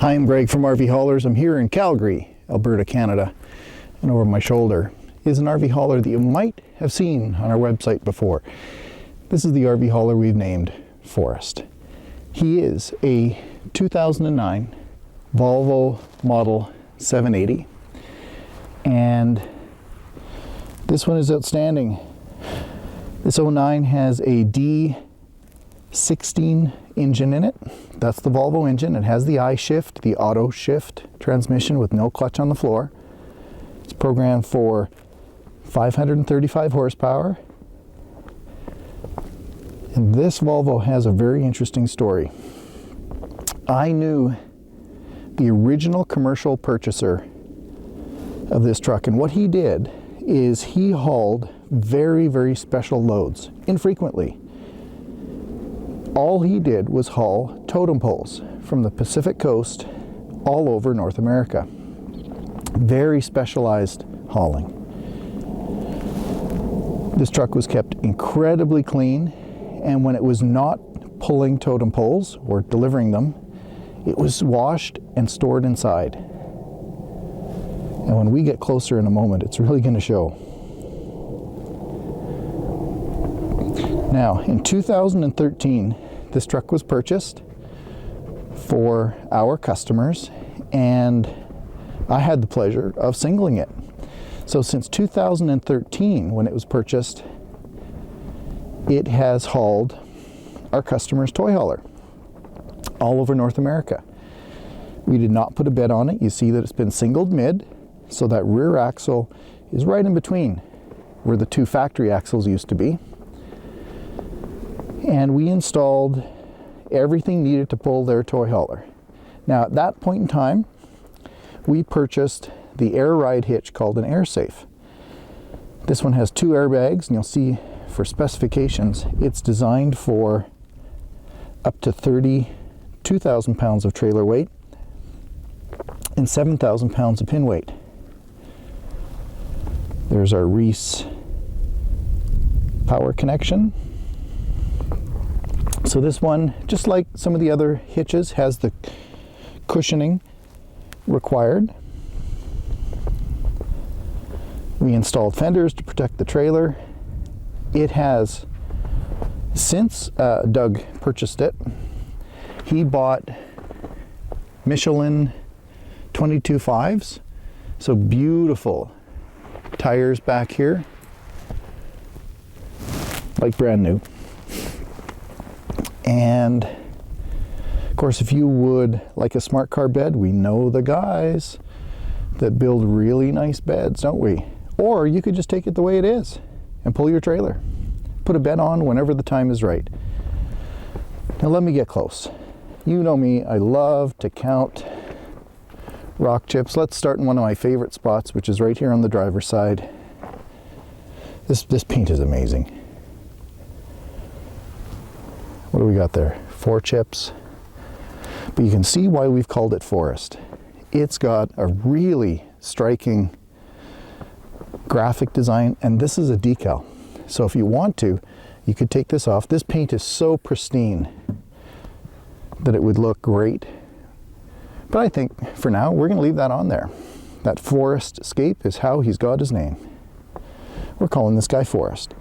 Hi, I'm Gregg from RVHaulers. I'm here in Calgary, Alberta, Canada, and over my shoulder is an RV hauler that you might have seen on our website before. This is the RV hauler we've named Forest. He is a 2009 Volvo Model 780, and this one is outstanding. This 09 has a D16 engine in it. That's the Volvo engine. It has the I-shift, the auto shift transmission with no clutch on the floor. It's programmed for 535 horsepower. And this Volvo has a very interesting story. I knew the original commercial purchaser of this truck, and what he did is he hauled very, very special loads, infrequently. All he did was haul totem poles from the Pacific coast all over North America. Very specialized hauling. This truck was kept incredibly clean, and when it was not pulling totem poles or delivering them, it was washed and stored inside. And when we get closer in a moment, it's really going to show. Now, in 2013, this truck was purchased for our customers, and I had the pleasure of singling it. So since 2013, when it was purchased, it has hauled our customers' toy hauler all over North America. We did not put a bed on it. You see that it's been singled mid, so that rear axle is right in between where the two factory axles used to be. And we installed everything needed to pull their toy hauler. Now, at that point in time, we purchased the air ride hitch called an Air Safe. This one has 2 airbags, and you'll see for specifications, it's designed for up to 32,000 pounds of trailer weight and 7,000 pounds of pin weight. There's our Reese power connection. So this one, just like some of the other hitches, has the cushioning required. We installed fenders to protect the trailer. It has, since Doug purchased it, he bought Michelin 22.5s, so beautiful tires back here, like brand new. And of course, if you would like a smart car bed, we know the guys that build really nice beds, don't we? Or you could just take it the way it is and pull your trailer. Put a bed on whenever the time is right. Now let me get close. You know me, I love to count rock chips. Let's start in one of my favorite spots, which is right here on the driver's side. This paint is amazing. What do we got there? 4 chips. But you can see why we've called it Forest. It's got a really striking graphic design, and this is a decal. So if you want to, you could take this off. This paint is so pristine that it would look great. But I think for now, we're going to leave that on there. That Forest Escape is how he's got his name. We're calling this guy Forest.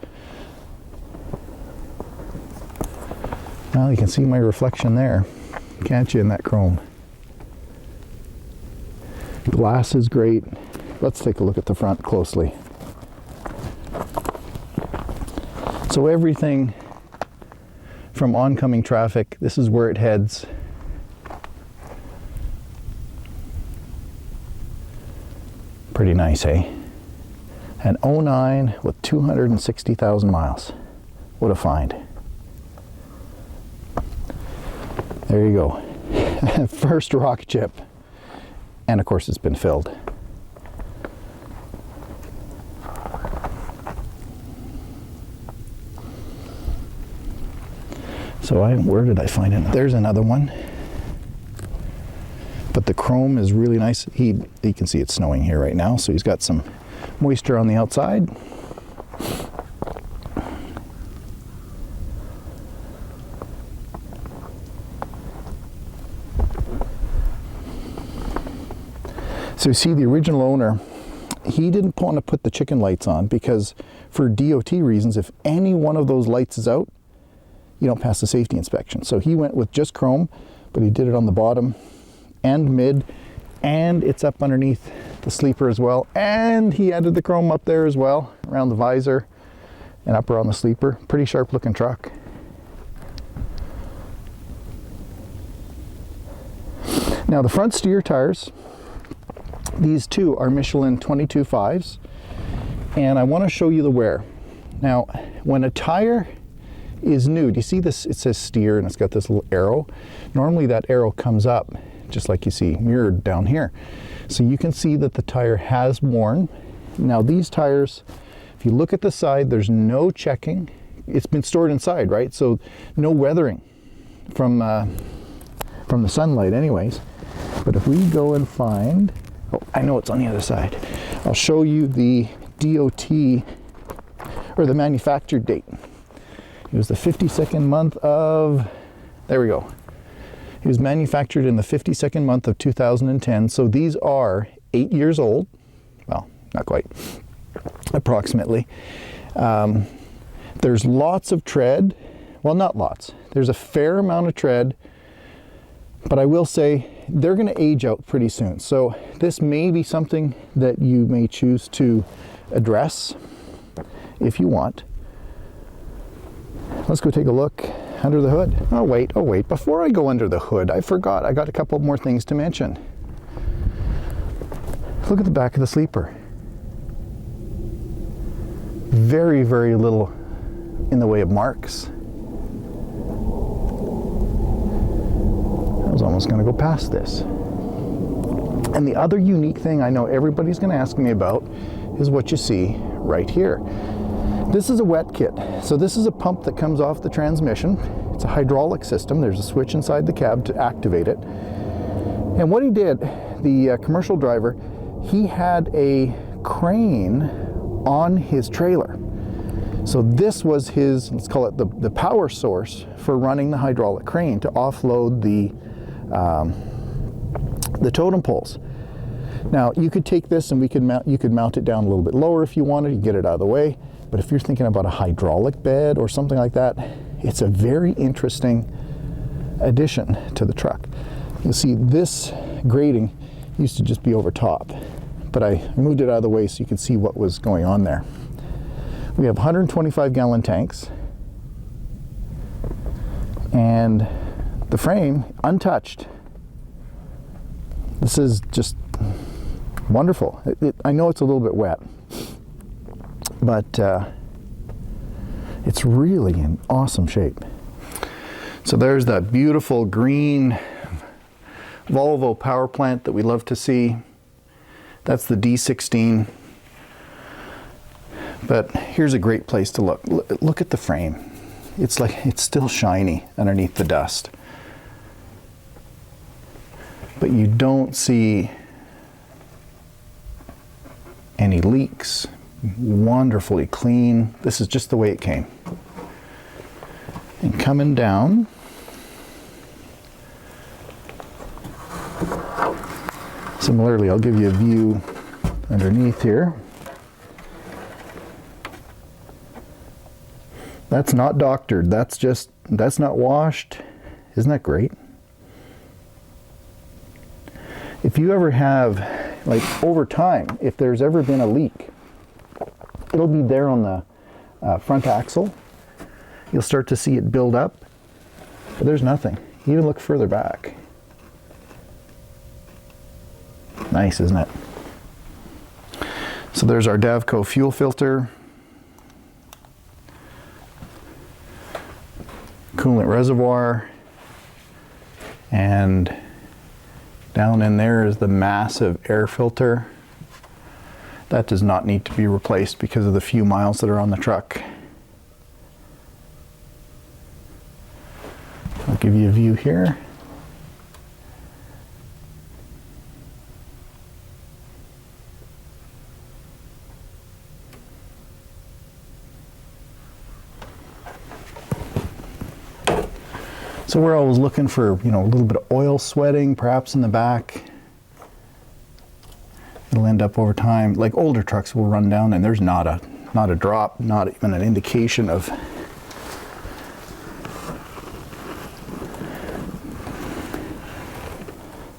Well, you can see my reflection there, can't you, in that chrome? Glass is great. Let's take a look at the front closely. So everything from oncoming traffic, this is where it heads. Pretty nice, eh? An 09 with 260,000 miles. What a find. There you go. First rock chip. And of course it's been filled. So where did I find it? There's another one. But the chrome is really nice. You can see it's snowing here right now, so he's got some moisture on the outside. So you see, the original owner, he didn't want to put the chicken lights on because for DOT reasons, if any one of those lights is out, you don't pass the safety inspection. So he went with just chrome, but he did it on the bottom and mid, and it's up underneath the sleeper as well. And he added the chrome up there as well, around the visor and up around the sleeper. Pretty sharp looking truck. Now the front steer tires, these two are Michelin 22.5s, and I want to show you the wear. Now, when a tire is new, do you see this? It says steer and it's got this little arrow. Normally that arrow comes up, just like you see mirrored down here. So you can see that the tire has worn. Now these tires, if you look at the side, there's no checking. It's been stored inside, right? So no weathering from the sunlight anyways. But if we go and find, oh, I know it's on the other side. I'll show you the DOT, or the manufactured date. It was the 52nd month of, there we go. It was manufactured in the 52nd month of 2010. So these are 8 years old. Well, not quite, approximately. There's lots of tread. Well, not lots. There's a fair amount of tread, but I will say they're going to age out pretty soon. So this may be something that you may choose to address if you want. Let's go take a look under the hood. Oh wait, before I go under the hood, I forgot, I got a couple more things to mention. Look at the back of the sleeper. Very, very little in the way of marks. I was almost going to go past this. And the other unique thing I know everybody's going to ask me about is what you see right here. This is a wet kit. So this is a pump that comes off the transmission. It's a hydraulic system. There's a switch inside the cab to activate it. And what he did, the commercial driver, he had a crane on his trailer. So this was his, let's call it the power source for running the hydraulic crane to offload the totem poles. Now you could take this and you could mount it down a little bit lower if you wanted, you get it out of the way. But if you're thinking about a hydraulic bed or something like that, it's a very interesting addition to the truck. You'll see this grating used to just be over top, but I moved it out of the way so you could see what was going on there. We have 125-gallon tanks, and the frame untouched. This is just wonderful. I know it's a little bit wet, but it's really in awesome shape. So there's that beautiful green Volvo power plant that we love to see. That's the D16. But here's a great place to look. Look at the frame. It's like it's still shiny underneath the dust. But you don't see any leaks. Wonderfully clean. This is just the way it came. And coming down, similarly, I'll give you a view underneath here. That's not doctored. That's not washed. Isn't that great? If you ever have, like over time, if there's ever been a leak, it'll be there on the front axle. You'll start to see it build up, but there's nothing. You even look further back. Nice, isn't it? So there's our Davco fuel filter. Coolant reservoir, and down in there is the massive air filter. That does not need to be replaced because of the few miles that are on the truck. I'll give you a view here. So we're always looking for, a little bit of oil sweating, perhaps in the back. it'll end up over time, like older trucks will run down and there's not a drop, not even an indication of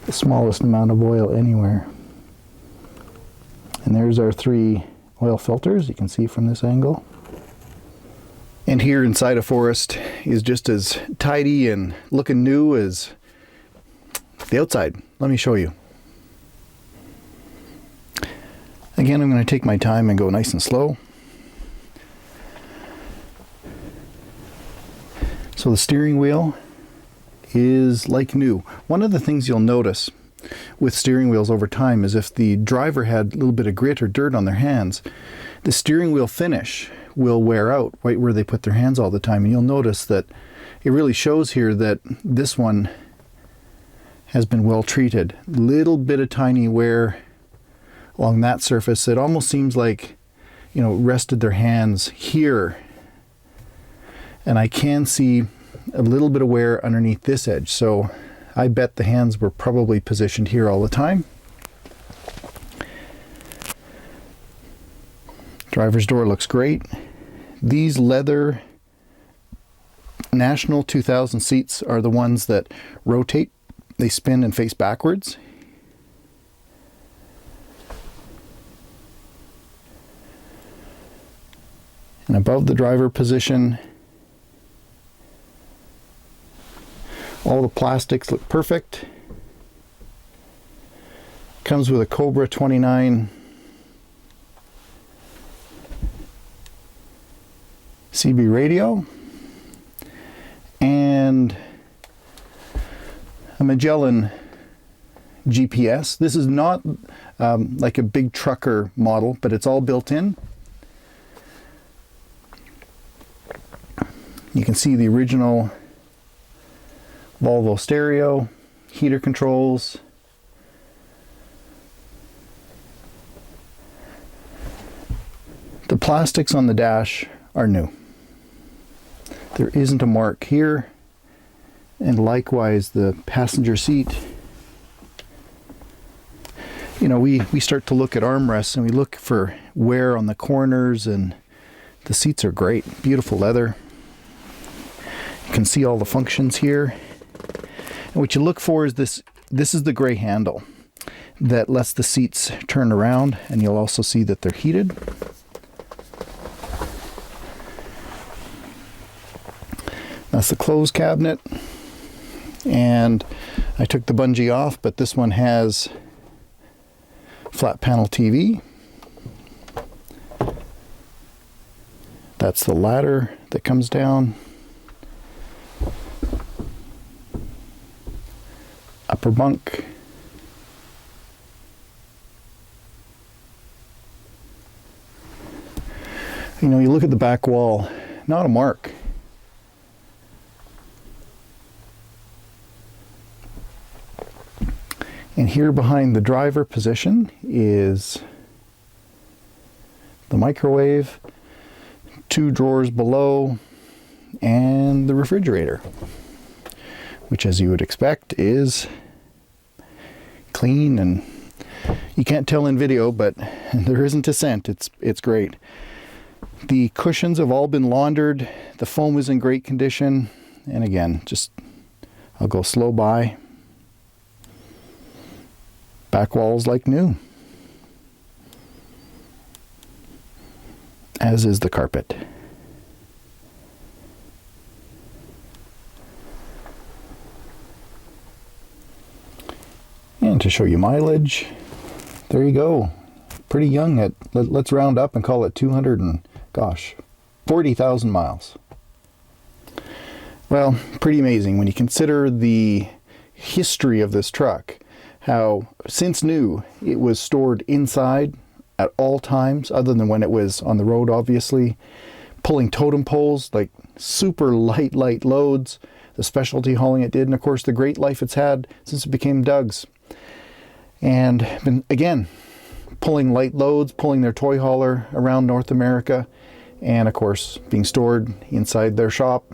the smallest amount of oil anywhere. And there's our 3 oil filters, you can see from this angle. And here inside a forest is just as tidy and looking new as the outside. Let me show you. Again, I'm going to take my time and go nice and slow. So the steering wheel is like new. One of the things you'll notice with steering wheels over time is if the driver had a little bit of grit or dirt on their hands, the steering wheel finish will wear out right where they put their hands all the time. And you'll notice that it really shows here that this one has been well treated. Little bit of tiny wear along that surface. It almost seems like, you know, rested their hands here. And I can see a little bit of wear underneath this edge. So I bet the hands were probably positioned here all the time. Driver's door looks great. These leather National 2000 seats are the ones that rotate. They spin and face backwards. And above the driver position, all the plastics look perfect. Comes with a Cobra 29 CB radio and a Magellan GPS. This is not like a big trucker model, but it's all built in. You can see the original Volvo stereo, heater controls. The plastics on the dash are new. There isn't a mark here, and likewise the passenger seat. You know, we start to look at armrests and we look for wear on the corners, and the seats are great. Beautiful leather. You can see all the functions here. And what you look for is this is the gray handle that lets the seats turn around, and you'll also see that they're heated. That's the clothes cabinet, and I took the bungee off, but this one has flat panel TV. That's the ladder that comes down. Upper bunk. You know, you look at the back wall, not a mark. And here behind the driver position is the microwave, 2 drawers below, and the refrigerator, which, as you would expect, is clean, and you can't tell in video, but there isn't a scent. It's great. The cushions have all been laundered. The foam is in great condition. And again, I'll go slow by. Back wall's like new, as is the carpet. And to show you mileage, there you go. Pretty young let's round up and call it 40,000 miles. Well, pretty amazing when you consider the history of this truck. How, since new, it was stored inside at all times, other than when it was on the road, obviously. Pulling totem poles, like super light loads, the specialty hauling it did, and of course the great life it's had since it became Doug's. And been, again, pulling light loads, pulling their toy hauler around North America, and of course being stored inside their shop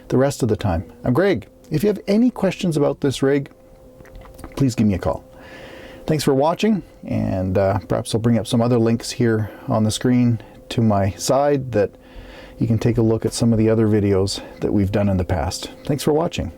the rest of the time. I'm Greg. If you have any questions about this rig, please give me a call. Thanks for watching, and perhaps I'll bring up some other links here on the screen to my side that you can take a look at some of the other videos that we've done in the past. Thanks for watching.